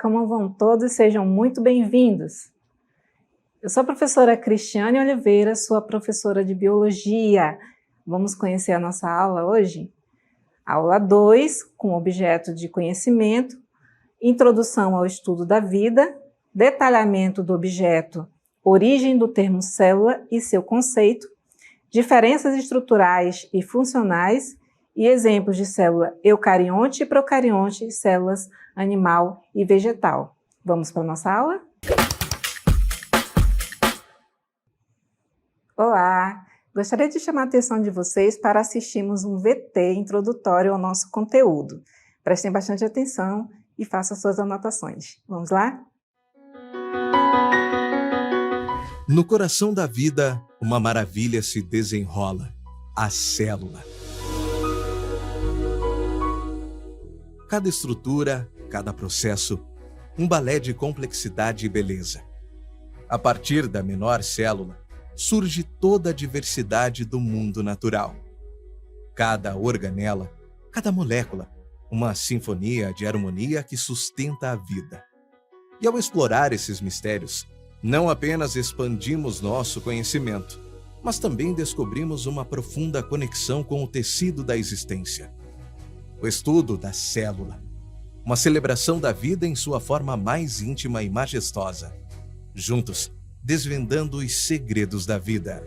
como vão todos? Sejam muito bem-vindos. Eu sou a professora Cristiane Oliveira, sua professora de Biologia. Vamos conhecer a nossa aula hoje? Aula 2, com objeto de conhecimento, introdução ao estudo da vida, detalhamento do objeto, origem do termo célula e seu conceito, diferenças estruturais e funcionais e exemplos de célula eucarionte e procarionte, células animal e vegetal. Vamos para a nossa aula? Olá! Gostaria de chamar a atenção de vocês para assistirmos um VT introdutório ao nosso conteúdo. Prestem bastante atenção e façam suas anotações. Vamos lá? No coração da vida, uma maravilha se desenrola: a célula. Cada estrutura, cada processo, um balé de complexidade e beleza. A partir da menor célula, surge toda a diversidade do mundo natural. Cada organela, cada molécula, uma sinfonia de harmonia que sustenta a vida. E ao explorar esses mistérios, não apenas expandimos nosso conhecimento, mas também descobrimos uma profunda conexão com o tecido da existência. O estudo da célula, uma celebração da vida em sua forma mais íntima e majestosa. Juntos, desvendando os segredos da vida.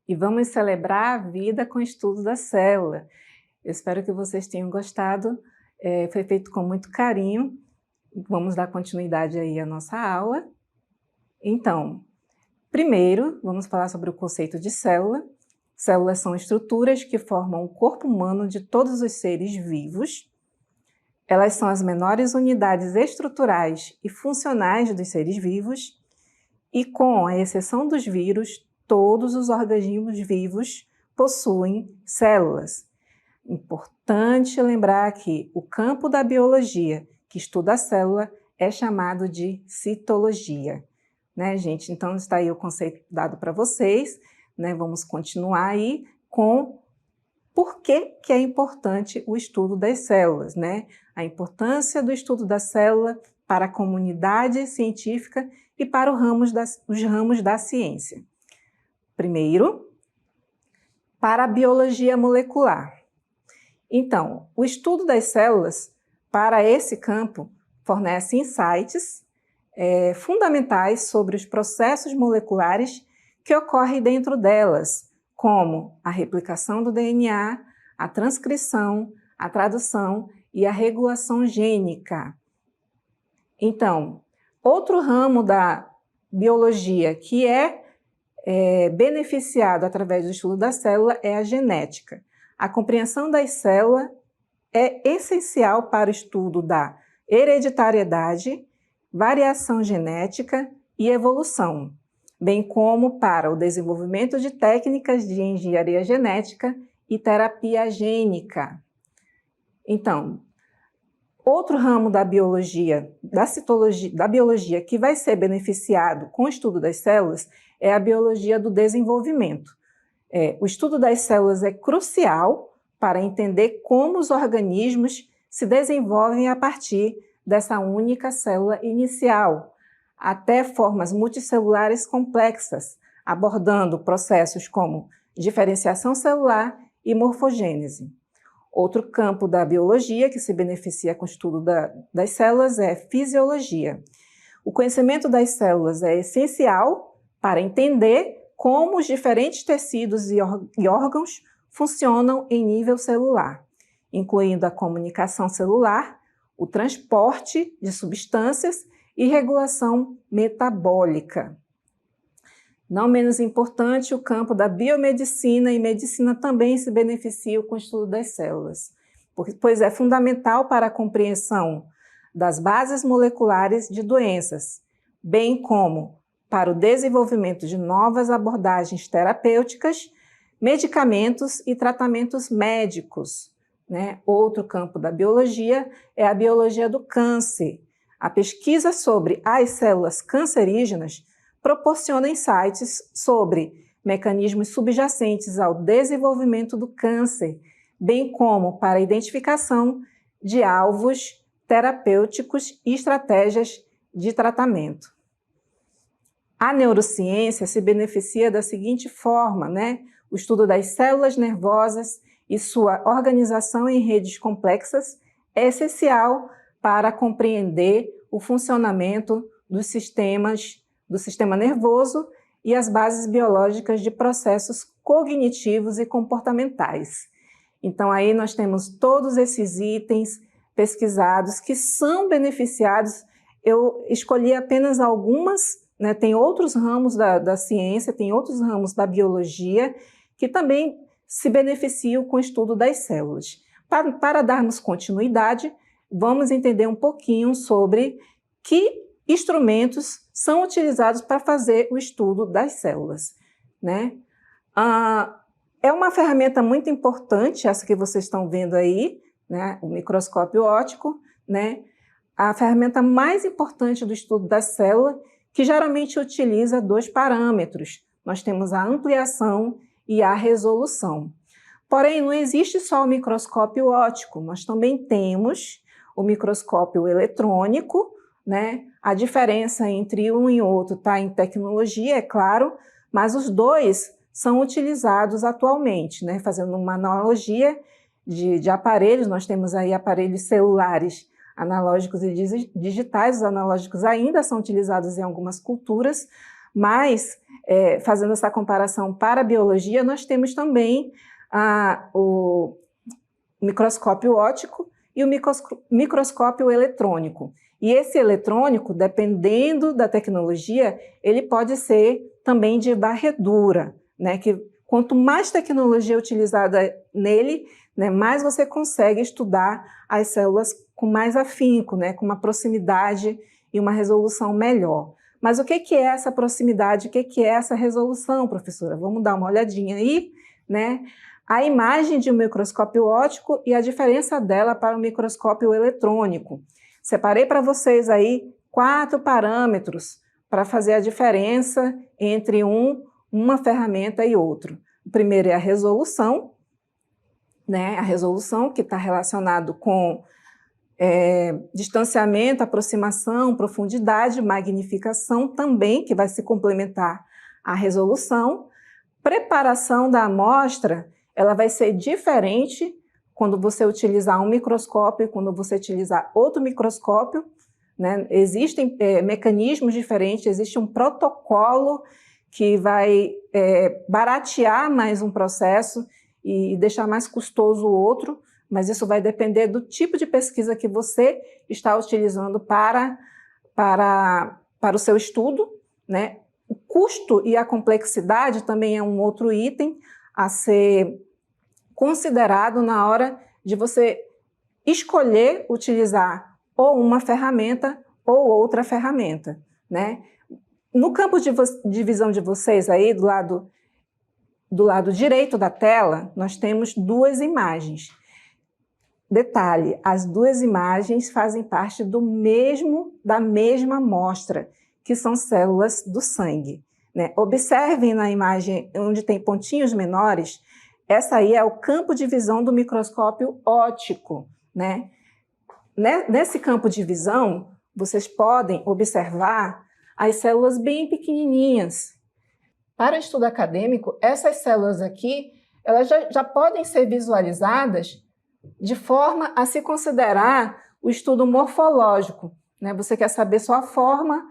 E vamos celebrar a vida com o estudo da célula. Eu espero que vocês tenham gostado. Foi feito com muito carinho. Vamos dar continuidade aí à nossa aula. Então, primeiro, vamos falar sobre o conceito de célula. Células são estruturas que formam o corpo humano de todos os seres vivos. Elas são as menores unidades estruturais e funcionais dos seres vivos. E com a exceção dos vírus, todos os organismos vivos possuem células. Importante lembrar que o campo da biologia que estuda a célula é chamado de citologia. Né, gente? Então, está aí o conceito dado para vocês. Né? Vamos continuar aí com por que é importante o estudo das células. Né? A importância do estudo da célula para a comunidade científica e para os ramos da ciência. Primeiro, para a biologia molecular. Então, o estudo das células para esse campo fornece insights fundamentais sobre os processos moleculares que ocorrem dentro delas, como a replicação do DNA, a transcrição, a tradução e a regulação gênica. Então, outro ramo da biologia que é beneficiado através do estudo da célula é a genética. A compreensão das células é essencial para o estudo da hereditariedade, variação genética e evolução, bem como para o desenvolvimento de técnicas de engenharia genética e terapia gênica. Então, outro ramo da biologia, da citologia, da biologia que vai ser beneficiado com o estudo das células é a biologia do desenvolvimento. O estudo das células é crucial para entender como os organismos se desenvolvem a partir dessa única célula inicial, até formas multicelulares complexas, abordando processos como diferenciação celular e morfogênese. Outro campo da biologia que se beneficia com o estudo das células é fisiologia. O conhecimento das células é essencial para entender como os diferentes tecidos e órgãos funcionam em nível celular, incluindo a comunicação celular, o transporte de substâncias e regulação metabólica. Não menos importante, o campo da biomedicina e medicina também se beneficiam com o estudo das células, pois é fundamental para a compreensão das bases moleculares de doenças, bem como para o desenvolvimento de novas abordagens terapêuticas, medicamentos e tratamentos médicos. Né? Outro campo da biologia é a biologia do câncer. A pesquisa sobre as células cancerígenas proporciona insights sobre mecanismos subjacentes ao desenvolvimento do câncer, bem como para a identificação de alvos terapêuticos e estratégias de tratamento. A neurociência se beneficia da seguinte forma, né? O estudo das células nervosas e sua organização em redes complexas é essencial para compreender o funcionamento do sistema nervoso e as bases biológicas de processos cognitivos e comportamentais. Então, aí nós temos todos esses itens pesquisados que são beneficiados. Eu escolhi apenas algumas, né? Tem outros ramos da ciência, tem outros ramos da biologia que também se beneficiam com o estudo das células. Para darmos continuidade, vamos entender um pouquinho sobre que instrumentos são utilizados para fazer o estudo das células, né? É uma ferramenta muito importante, essa que vocês estão vendo aí, né? O microscópio óptico, né? A ferramenta mais importante do estudo da célula, que geralmente utiliza 2 parâmetros. Nós temos a ampliação e a resolução. Porém, não existe só o microscópio óptico, nós também temos o microscópio eletrônico, né? A diferença entre um e outro está em tecnologia, é claro, mas os dois são utilizados atualmente, né? Fazendo uma analogia de aparelhos, nós temos aí aparelhos celulares analógicos e digitais. Os analógicos ainda são utilizados em algumas culturas, mas fazendo essa comparação para a biologia, nós temos também o microscópio óptico e o microscópio eletrônico. E esse eletrônico, dependendo da tecnologia, ele pode ser também de varredura, né? Que quanto mais tecnologia utilizada nele, né, mais você consegue estudar as células com mais afinco, né, com uma proximidade e uma resolução melhor. Mas o que é essa proximidade? O que é essa resolução, professora? Vamos dar uma olhadinha aí, né? A imagem de um microscópio óptico e a diferença dela para o microscópio eletrônico. Separei para vocês aí 4 parâmetros para fazer a diferença entre uma ferramenta e outra. O primeiro é a resolução, né? A resolução que está relacionado com distanciamento, aproximação, profundidade, magnificação também, que vai se complementar à resolução. Preparação da amostra, ela vai ser diferente quando você utilizar um microscópio e quando você utilizar outro microscópio, né? Existem mecanismos diferentes, existe um protocolo que vai baratear mais um processo e deixar mais custoso o outro, mas isso vai depender do tipo de pesquisa que você está utilizando para o seu estudo, né? O custo e a complexidade também é um outro item a ser considerado na hora de você escolher utilizar ou uma ferramenta ou outra ferramenta, né? No campo de visão de vocês aí, do lado direito da tela, nós temos 2 imagens. Detalhe, as 2 imagens fazem parte da mesma amostra, que são células do sangue, né? Observem na imagem onde tem pontinhos menores, essa aí é o campo de visão do microscópio óptico, né? Nesse campo de visão, vocês podem observar as células bem pequenininhas. Para o estudo acadêmico, essas células aqui, elas já podem ser visualizadas de forma a se considerar o estudo morfológico, né? Você quer saber só a forma,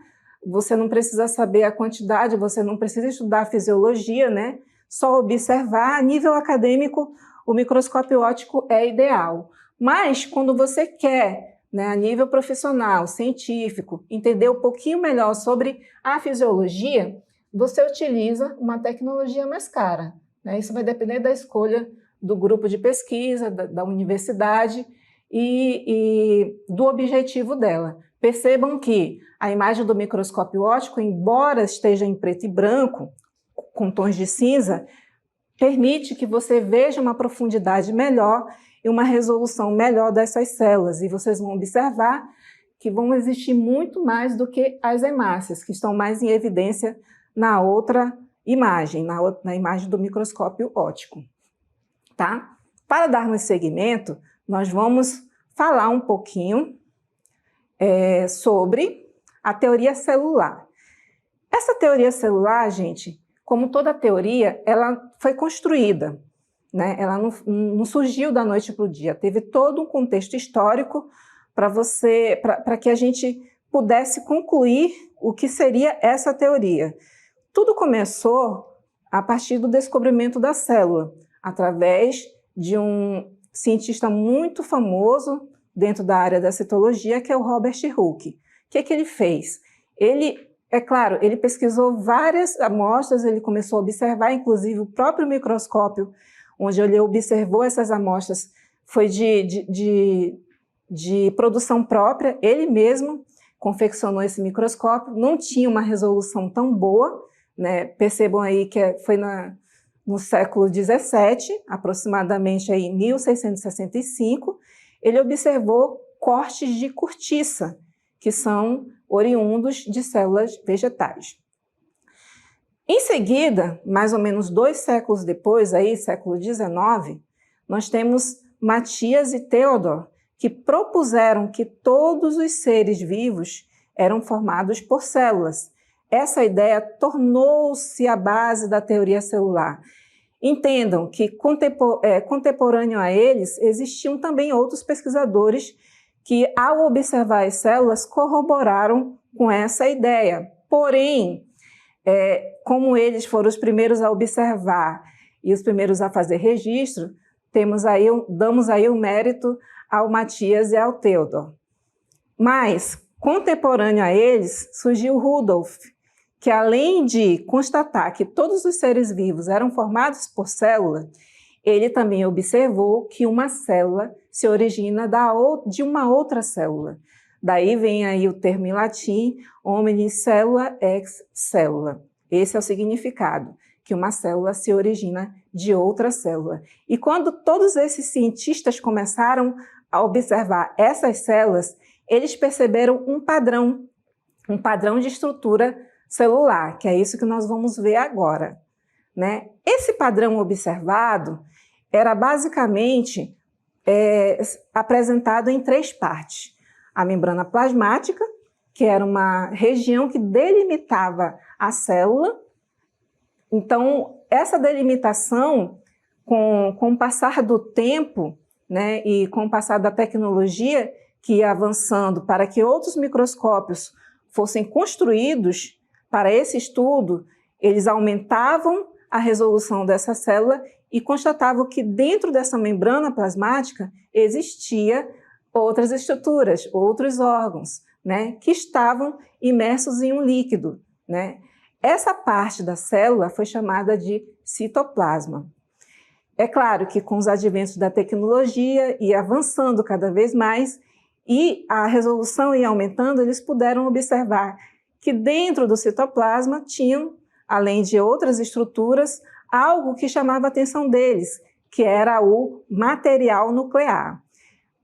você não precisa saber a quantidade, você não precisa estudar a fisiologia, né? Só observar. A nível acadêmico, o microscópio óptico é ideal. Mas, quando você quer, né, a nível profissional, científico, entender um pouquinho melhor sobre a fisiologia, você utiliza uma tecnologia mais cara, né? Isso vai depender da escolha do grupo de pesquisa, da universidade e do objetivo dela. Percebam que a imagem do microscópio óptico, embora esteja em preto e branco, com tons de cinza, permite que você veja uma profundidade melhor e uma resolução melhor dessas células. E vocês vão observar que vão existir muito mais do que as hemácias, que estão mais em evidência na outra imagem, na imagem do microscópio óptico. Tá? Para darmos seguimento, nós vamos falar um pouquinho sobre a teoria celular. Essa teoria celular, gente, como toda teoria, ela foi construída, né? Ela não surgiu da noite para o dia, teve todo um contexto histórico para que a gente pudesse concluir o que seria essa teoria. Tudo começou a partir do descobrimento da célula, através de um cientista muito famoso dentro da área da citologia, que é o Robert Hooke. O que ele fez? Ele pesquisou várias amostras, ele começou a observar, inclusive o próprio microscópio, onde ele observou essas amostras, foi de produção própria, ele mesmo confeccionou esse microscópio, não tinha uma resolução tão boa, né? Percebam aí que foi no século XVII, aproximadamente em 1665, ele observou cortes de cortiça, que são oriundos de células vegetais. Em seguida, mais ou menos 2 séculos depois, aí, século XIX, nós temos Matias e Theodor, que propuseram que todos os seres vivos eram formados por células. Essa ideia tornou-se a base da teoria celular. Entendam que, contemporâneo a eles, existiam também outros pesquisadores que, ao observar as células, corroboraram com essa ideia. Porém, como eles foram os primeiros a observar e os primeiros a fazer registro, damos aí o mérito ao Matias e ao Theodor. Mas, contemporâneo a eles, surgiu Rudolf, que além de constatar que todos os seres vivos eram formados por célula, ele também observou que uma célula se origina de uma outra célula. Daí vem aí o termo em latim, omni cellula ex cellula. Esse é o significado, que uma célula se origina de outra célula. E quando todos esses cientistas começaram a observar essas células, eles perceberam um padrão de estrutura celular, que é isso que nós vamos ver agora, né? Esse padrão observado era basicamente apresentado em 3 partes. A membrana plasmática, que era uma região que delimitava a célula. Então, essa delimitação, com o passar do tempo, né, e com o passar da tecnologia, que ia avançando para que outros microscópios fossem construídos para esse estudo, eles aumentavam a resolução dessa célula e constatavam que dentro dessa membrana plasmática existia outras estruturas, outros órgãos, né, que estavam imersos em um líquido, né? Essa parte da célula foi chamada de citoplasma. É claro que com os adventos da tecnologia e avançando cada vez mais e a resolução ia aumentando, eles puderam observar que dentro do citoplasma tinham, além de outras estruturas, algo que chamava a atenção deles, que era o material nuclear.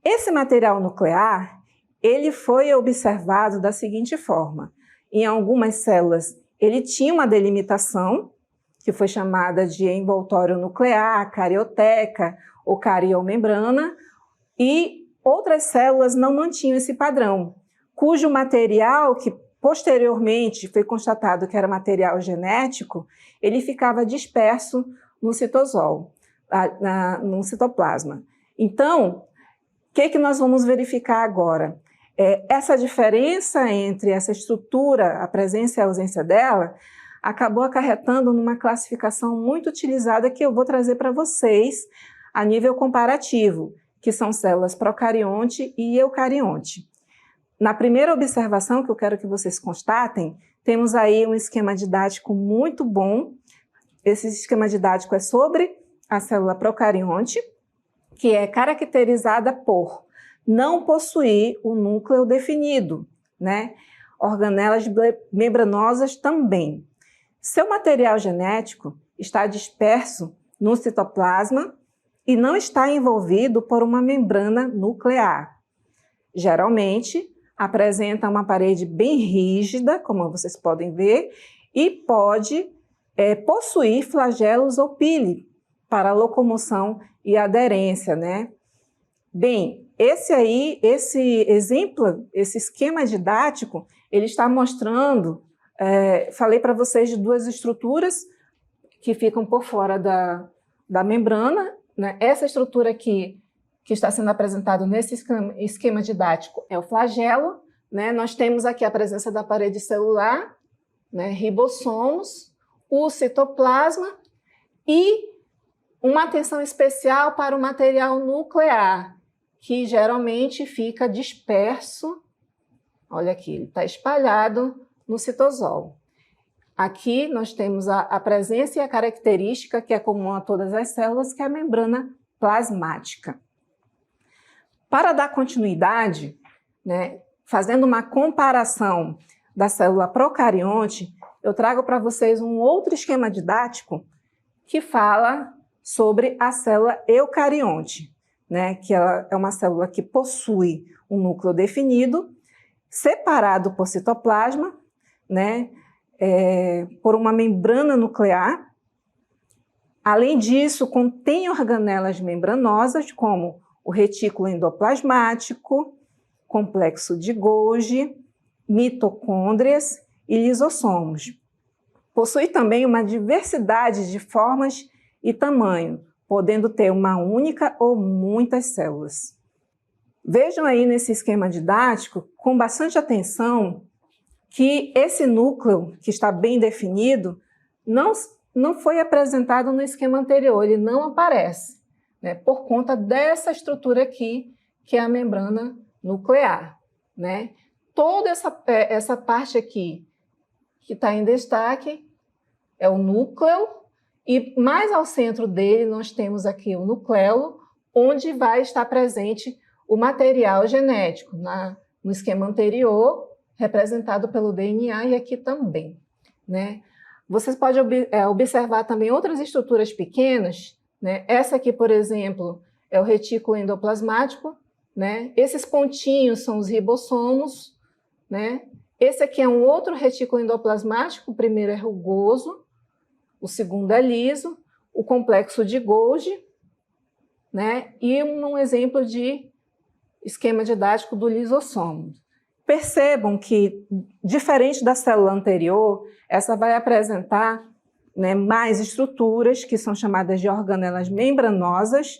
Esse material nuclear, ele foi observado da seguinte forma. Em algumas células, ele tinha uma delimitação, que foi chamada de envoltório nuclear, carioteca ou cariomembrana, e outras células não mantinham esse padrão, cujo material, que posteriormente foi constatado que era material genético, ele ficava disperso no citosol, no citoplasma. Então, o que nós vamos verificar agora? Essa diferença entre essa estrutura, a presença e a ausência dela, acabou acarretando numa classificação muito utilizada que eu vou trazer para vocês a nível comparativo, que são células procarionte e eucarionte. Na primeira observação que eu quero que vocês constatem, temos aí um esquema didático muito bom. Esse esquema didático é sobre a célula procarionte, que é caracterizada por não possuir um núcleo definido, né? Organelas membranosas também. Seu material genético está disperso no citoplasma e não está envolvido por uma membrana nuclear. Geralmente, apresenta uma parede bem rígida, como vocês podem ver, e pode possuir flagelos ou pile para locomoção e aderência, né? Bem, esse exemplo, esse esquema didático, ele está mostrando, falei para vocês de duas estruturas que ficam por fora da membrana, né? Essa estrutura aqui, que está sendo apresentado nesse esquema didático, é o flagelo, né? Nós temos aqui a presença da parede celular, né? Ribossomos, o citoplasma e uma atenção especial para o material nuclear, que geralmente fica disperso, olha aqui, ele está espalhado no citosol. Aqui nós temos a presença e a característica que é comum a todas as células, que é a membrana plasmática. Para dar continuidade, né, fazendo uma comparação da célula procarionte, eu trago para vocês um outro esquema didático que fala sobre a célula eucarionte, né, que ela é uma célula que possui um núcleo definido, separado por citoplasma, né, por uma membrana nuclear. Além disso, contém organelas membranosas, como o retículo endoplasmático, complexo de Golgi, mitocôndrias e lisossomos. Possui também uma diversidade de formas e tamanho, podendo ter uma única ou muitas células. Vejam aí nesse esquema didático, com bastante atenção, que esse núcleo, que está bem definido, não foi apresentado no esquema anterior, ele não aparece, né, por conta dessa estrutura aqui, que é a membrana nuclear, né? Toda essa parte aqui, que está em destaque, é o núcleo, e mais ao centro dele nós temos aqui o nucleolo, onde vai estar presente o material genético, no esquema anterior, representado pelo DNA, e aqui também, né? Vocês podem observar também outras estruturas pequenas, né? Essa aqui, por exemplo, é o retículo endoplasmático, né? Esses pontinhos são os ribossomos, né? Esse aqui é um outro retículo endoplasmático, o primeiro é rugoso, o segundo é liso, o complexo de Golgi, né? E um exemplo de esquema didático do lisossomo. Percebam que, diferente da célula anterior, essa vai apresentar, né, mais estruturas, que são chamadas de organelas membranosas,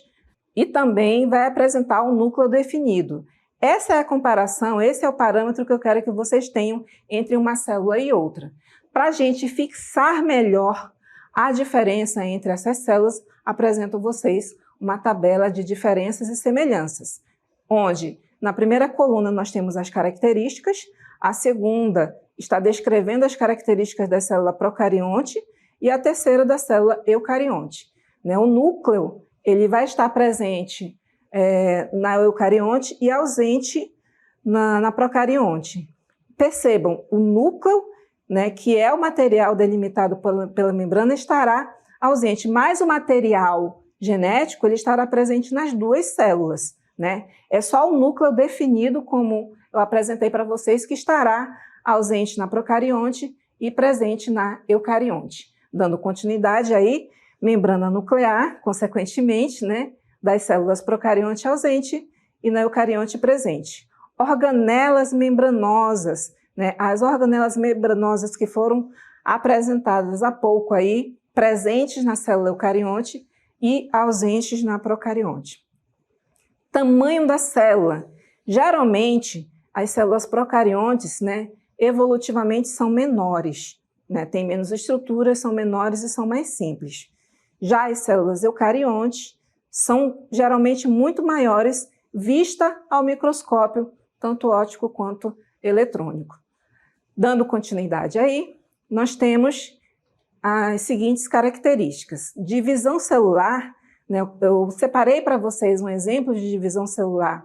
e também vai apresentar um núcleo definido. Essa é a comparação, esse é o parâmetro que eu quero que vocês tenham entre uma célula e outra. Para a gente fixar melhor a diferença entre essas células, apresento a vocês uma tabela de diferenças e semelhanças, onde na primeira coluna nós temos as características, a segunda está descrevendo as características da célula procarionte e a terceira da célula eucarionte, né? O núcleo ele vai estar presente na eucarionte e ausente na procarionte. Percebam, o núcleo, né, que é o material delimitado pela membrana, estará ausente, mas o material genético ele estará presente nas duas células, né? É só o núcleo definido, como eu apresentei para vocês, que estará ausente na procarionte e presente na eucarionte. Dando continuidade aí, membrana nuclear, consequentemente, né, das células procarionte ausente e na eucarionte presente. Organelas membranosas, né, as organelas membranosas que foram apresentadas há pouco aí, presentes na célula eucarionte e ausentes na procarionte. Tamanho da célula. Geralmente, as células procariontes, né, evolutivamente são menores, né, têm menos estrutura, são menores e são mais simples. Já as células eucariontes são geralmente muito maiores, vista ao microscópio, tanto óptico quanto eletrônico. Dando continuidade aí, nós temos as seguintes características. Divisão celular, né, eu separei para vocês um exemplo de divisão celular,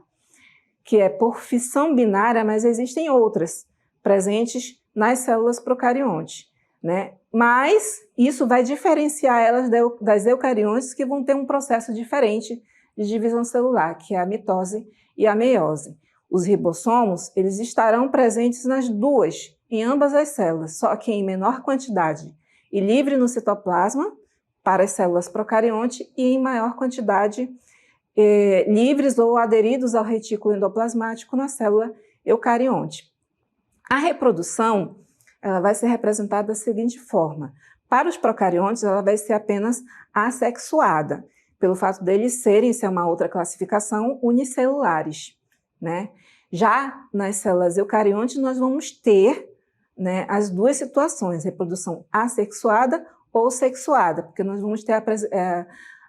que é por fissão binária, mas existem outras presentes nas células procariontes, né? Mas isso vai diferenciar elas das eucariontes, que vão ter um processo diferente de divisão celular, que é a mitose e a meiose. Os ribossomos, eles estarão presentes nas duas, em ambas as células, só que em menor quantidade. e livre no citoplasma para as células procarionte e em maior quantidade livres ou aderidos ao retículo endoplasmático na célula eucarionte. A reprodução ela vai ser representada da seguinte forma. Para os procariontes, ela vai ser apenas assexuada, pelo fato deles serem, isso é uma outra classificação, unicelulares, né? Já nas células eucariontes, nós vamos ter, né, as duas situações, reprodução assexuada ou sexuada, porque nós vamos ter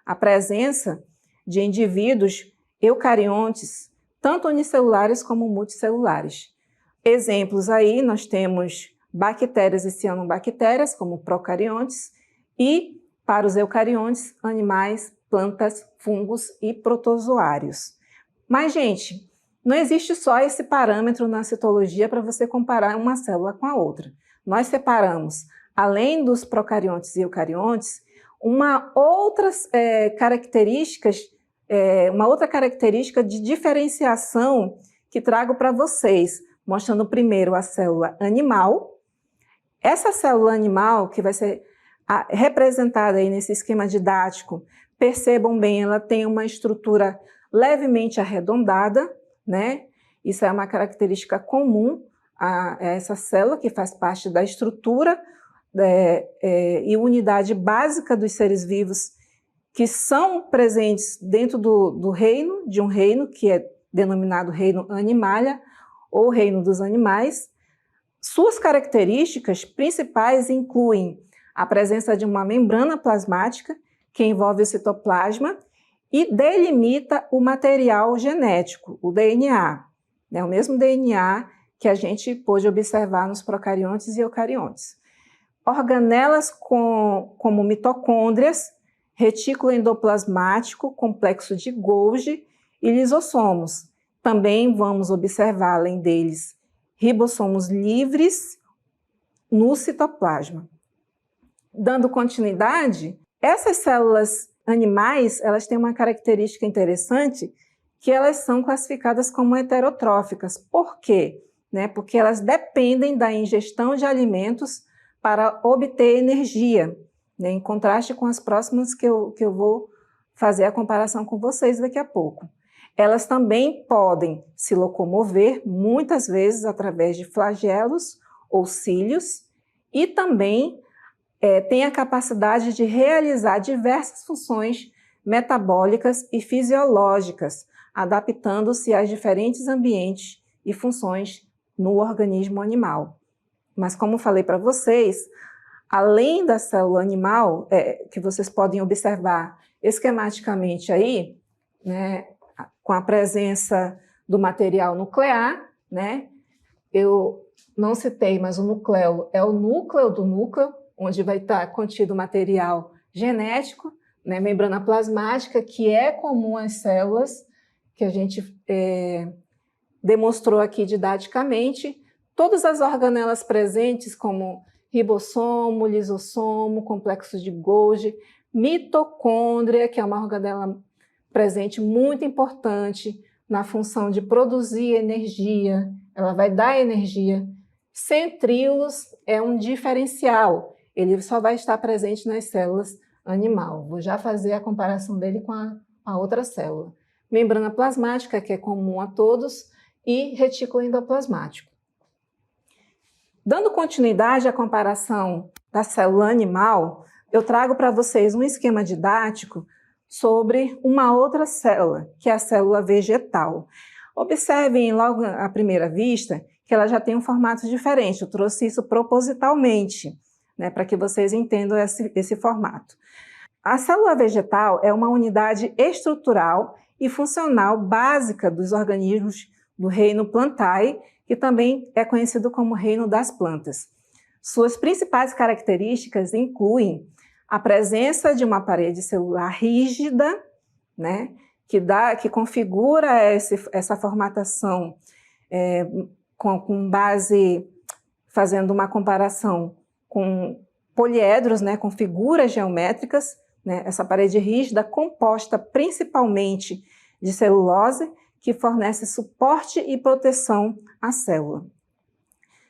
a presença de indivíduos eucariontes, tanto unicelulares como multicelulares. Exemplos aí, nós temos bactérias e cianobactérias, como procariontes, e, para os eucariontes, animais, plantas, fungos e protozoários. Mas, gente, não existe só esse parâmetro na citologia para você comparar uma célula com a outra. Nós separamos, além dos procariontes e eucariontes, uma outra característica de diferenciação que trago para vocês, mostrando primeiro a célula animal. Essa célula animal, que vai ser representada aí nesse esquema didático, percebam bem, ela tem uma estrutura levemente arredondada, né? Isso é uma característica comum a essa célula, que faz parte da estrutura e unidade básica dos seres vivos que são presentes dentro de um reino, que é denominado reino Animalia, ou reino dos animais. Suas características principais incluem a presença de uma membrana plasmática, que envolve o citoplasma e delimita o material genético, o DNA, né? O mesmo DNA que a gente pôde observar nos procariontes e eucariontes. Organelas como mitocôndrias, retículo endoplasmático, complexo de Golgi e lisossomos. Também vamos observar, além deles, ribossomos livres no citoplasma. Dando continuidade, essas células animais, elas têm uma característica interessante, que elas são classificadas como heterotróficas. Por quê? Porque elas dependem da ingestão de alimentos para obter energia, em contraste com as próximas que eu vou fazer a comparação com vocês daqui a pouco. Elas também podem se locomover, muitas vezes através de flagelos ou cílios, e também têm a capacidade de realizar diversas funções metabólicas e fisiológicas, adaptando-se aos diferentes ambientes e funções no organismo animal. Mas como falei para vocês, além da célula animal, que vocês podem observar esquematicamente aí, né, com a presença do material nuclear, né? Eu não citei, mas o nucleolo é o núcleo do núcleo, onde vai estar contido o material genético, né? Membrana plasmática, que é comum às células, que a gente demonstrou aqui didaticamente. Todas as organelas presentes, como ribossomo, lisossomo, complexo de Golgi, mitocôndria, que é uma organela presente muito importante na função de produzir energia, ela vai dar energia. Centríolos é um diferencial, ele só vai estar presente nas células animal. Vou já fazer a comparação dele com a outra célula. Membrana plasmática, que é comum a todos, e retículo endoplasmático. Dando continuidade à comparação da célula animal, eu trago para vocês um esquema didático sobre uma outra célula, que é a célula vegetal. Observem logo à primeira vista que ela já tem um formato diferente. Eu trouxe isso propositalmente, né, para que vocês entendam esse formato. A célula vegetal é uma unidade estrutural e funcional básica dos organismos do reino Plantae, que também é conhecido como reino das plantas. Suas principais características incluem a presença de uma parede celular rígida, né, que configura essa formatação com base, fazendo uma comparação com poliedros, né, com figuras geométricas, né, essa parede rígida composta principalmente de celulose, que fornece suporte e proteção à célula.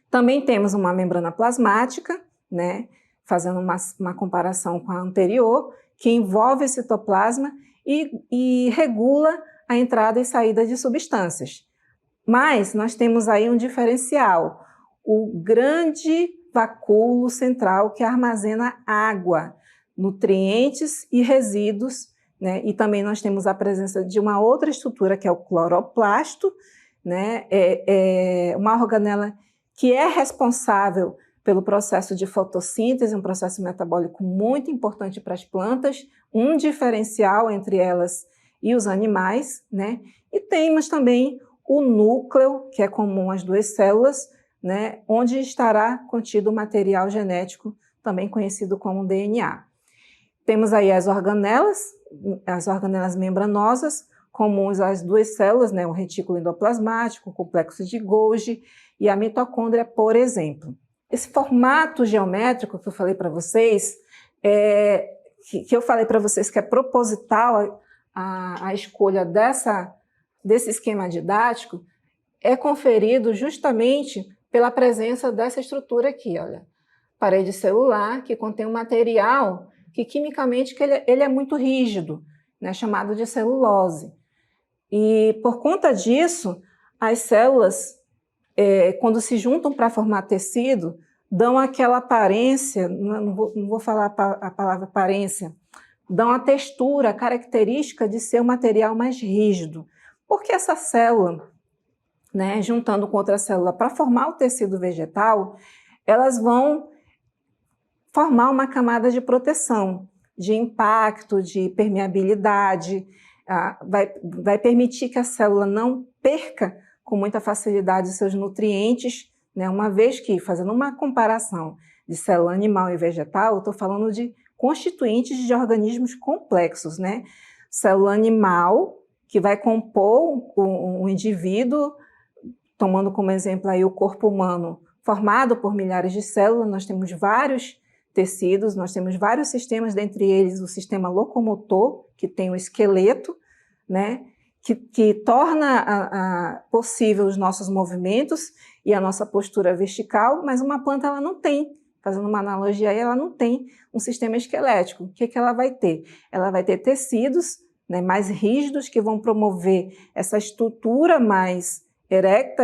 Também temos uma membrana plasmática, né, fazendo uma comparação com a anterior, que envolve o citoplasma e regula a entrada e saída de substâncias. Mas nós temos aí um diferencial, o grande vacúolo central que armazena água, nutrientes e resíduos, né? E também nós temos a presença de uma outra estrutura que é o cloroplasto, né? Uma organela que é responsável pelo processo de fotossíntese, um processo metabólico muito importante para as plantas, um diferencial entre elas e os animais, né? E temos também o núcleo, que é comum às duas células, né? Onde estará contido o material genético, também conhecido como DNA. Temos aí as organelas membranosas, comuns às duas células, né? O retículo endoplasmático, o complexo de Golgi e a mitocôndria, por exemplo. Esse formato geométrico que eu falei para vocês, que é proposital a escolha desse esquema didático, é conferido justamente pela presença dessa estrutura aqui, olha. Parede celular, que contém um material que quimicamente ele é muito rígido, né, chamado de celulose. E por conta disso, as células, quando se juntam para formar tecido, dão aquela aparência, não vou falar a palavra aparência, dão a textura característica de ser um material mais rígido. Porque essa célula, né, juntando com outra célula para formar o tecido vegetal, elas vão formar uma camada de proteção, de impacto, de permeabilidade, vai permitir que a célula não perca com muita facilidade seus nutrientes, né? Uma vez que, fazendo uma comparação de célula animal e vegetal, eu estou falando de constituintes de organismos complexos, né? Célula animal, que vai compor um indivíduo, tomando como exemplo aí o corpo humano, formado por milhares de células, nós temos vários tecidos, nós temos vários sistemas, dentre eles o sistema locomotor, que tem o esqueleto, né? Que torna possível os nossos movimentos e a nossa postura vertical, mas uma planta ela não tem, fazendo uma analogia aí, ela não tem um sistema esquelético. O que ela vai ter? Ela vai ter tecidos, né, mais rígidos que vão promover essa estrutura mais erecta,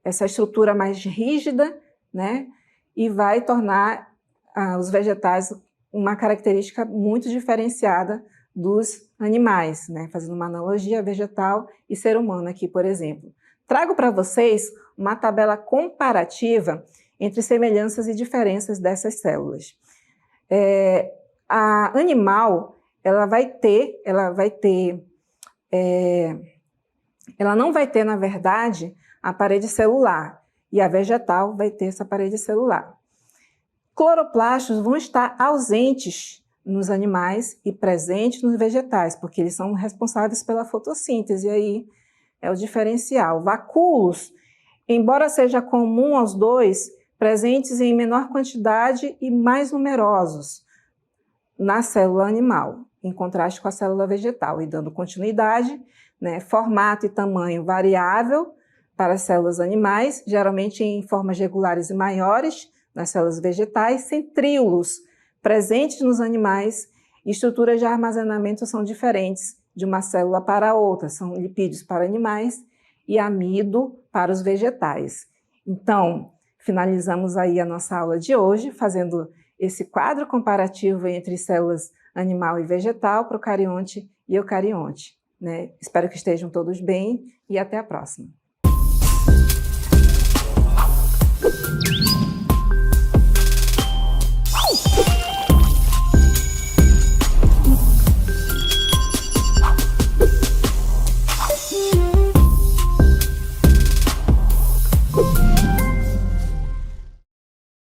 essa estrutura mais rígida, né, e vai tornar os vegetais uma característica muito diferenciada dos animais, né? Fazendo uma analogia vegetal e ser humano aqui, por exemplo. Trago para vocês uma tabela comparativa entre semelhanças e diferenças dessas células. A animal, ela não vai ter, na verdade, a parede celular, e a vegetal vai ter essa parede celular. Cloroplastos vão estar ausentes nos animais e presentes nos vegetais, porque eles são responsáveis pela fotossíntese, e aí é o diferencial. Vacúolos, embora seja comum aos dois, presentes em menor quantidade e mais numerosos na célula animal, em contraste com a célula vegetal, e dando continuidade, né, formato e tamanho variável para as células animais, geralmente em formas regulares e maiores nas células vegetais, centríolos presentes nos animais, e estruturas de armazenamento são diferentes de uma célula para outra, são lipídios para animais e amido para os vegetais. Então, finalizamos aí a nossa aula de hoje, fazendo esse quadro comparativo entre células animal e vegetal, procarionte e eucarionte, né? Espero que estejam todos bem e até a próxima.